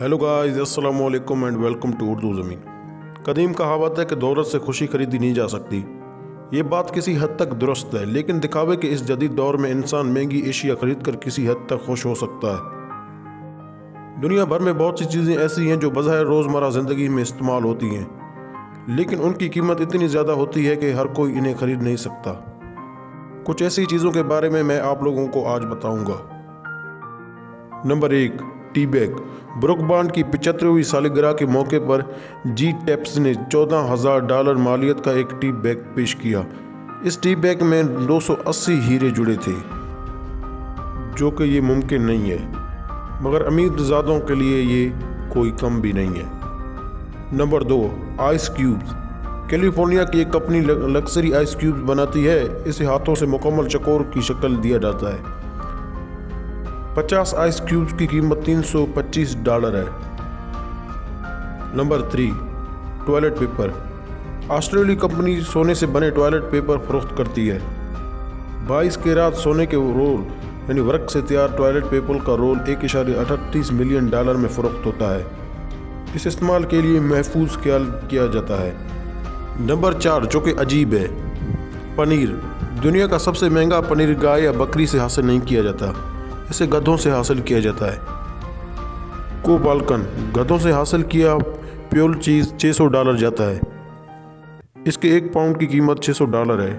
Hello guys, अस्सलाम वालेकुम and welcome to Urdu ज़मीन। कदीम कहावत है कि दौलत से खुशी खरीदी नहीं जा सकती। ये बात किसी हद तक दुरुस्त है, लेकिन दिखावे के इस जदीद दौर में इंसान महंगी एशिया खरीद कर किसी हद तक खुश हो सकता है। दुनिया भर में बहुत सी चीज़ें ऐसी हैं जो बज़ाहिर रोज़मर्रा ज़िंदगी में इस्तेमाल होती हैं, लेकिन उनकी कीमत इतनी ज़्यादा होती है कि हर कोई इन्हें खरीद नहीं सकता। कुछ ऐसी चीज़ों के बारे में मैं आप लोगों को आज बताऊँगा। Number 1, tea bag. Book bond की 75वीं सालगिरह के मौके पर जी टेप्स ने $14,000 मालियत का एक टी बैग पेश किया। इस टी बैग में 280 हीरे जुड़े थे, जो कि ये मुमकिन नहीं है, मगर अमीरजादों के लिए ये कोई कम भी नहीं है। Number 2, ice cubes. कैलिफोर्निया की एक कंपनी लग्जरी आइस क्यूब्स बनाती है। इसे हाथों से मुकम्मल चकोर की शक्ल दिया जाता है। 50 आइस क्यूब्स की कीमत $325 है। Number 3, toilet paper. ऑस्ट्रेलियाई कंपनी सोने से बने टॉयलेट पेपर फरोख्त करती है। 22 कैरात सोने के रोल यानी वर्क से तैयार टॉयलेट पेपर का रोल $1.38 मिलियन में फरोख्त होता है। इस इस्तेमाल के लिए महफूज ख्याल किया जाता है। नंबर 4, जो कि अजीब है, पनीर। दुनिया का सबसे महंगा पनीर गाय या बकरी से हासिल नहीं किया जाता, इसे गधों से हासिल किया जाता है। कोबाल्कन। गधों से हासिल किया प्योर चीज़ $600 जाता है। इसके 1 पाउंड की कीमत $600 है।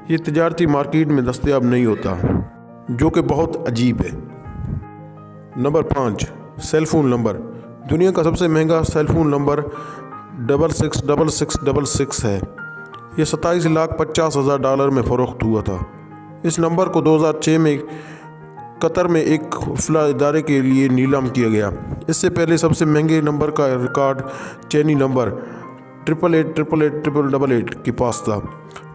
ये तिजारती मार्केट में दस्तयाब नहीं होता, जो कि बहुत अजीब है। Number 5, cellphone number. दुनिया का सबसे महंगा सेलफोन नंबर 666666 है। यह $27,50,000 में फ़रोख्त हुआ था। इस नंबर को 2006 में कतर में एक खुफिया इदारे के लिए नीलाम किया गया। इससे पहले सबसे महंगे नंबर का रिकॉर्ड चीनी नंबर 8888888 के पास था,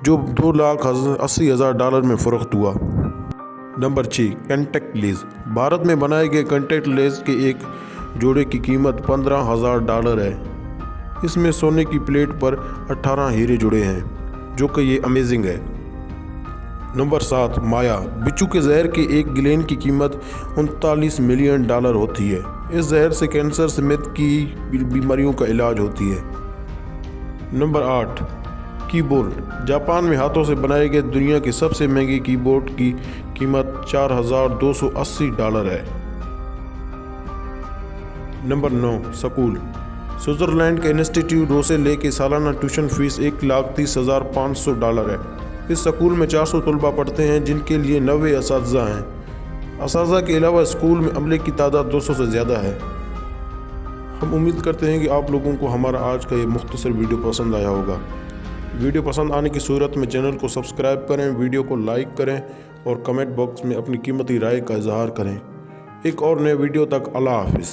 जो $2,80,000 में फ़रोख्त हुआ। Number 6, contact lens. भारत में बनाए गए कॉन्टैक्ट लेंस के एक जोड़े की कीमत $15,000 है। इसमें सोने की प्लेट पर 18 हीरे जुड़े हैं, जो कि ये अमेजिंग है। नंबर 7, माया। बिच्छू के जहर के एक गिलेन की कीमत $39 मिलियन होती है। इस जहर से कैंसर समेत की बीमारियों का इलाज होती है। Number 8, keyboard. जापान में हाथों से बनाए गए दुनिया के सबसे महंगे कीबोर्ड की कीमत $4,280 है। Number 9, school. स्विट्ज़रलैंड के इंस्टीट्यूट रोसेले के सालाना ट्यूशन फीस $1,30,500 है। इस स्कूल में 400 तलबा पढ़ते हैं, जिनके लिए 90 असातिज़ा हैं। असातिज़ा के अलावा स्कूल में अमले की तादाद 200 से ज़्यादा है। हम उम्मीद करते हैं कि आप लोगों को हमारा आज का ये मुख्तसर वीडियो पसंद आया होगा। वीडियो पसंद आने की सूरत में चैनल को सब्सक्राइब करें, वीडियो को लाइक करें और कमेंट बॉक्स में अपनी कीमती राय का इजहार करें। एक और नए वीडियो तक अल्लाह हाफिज़।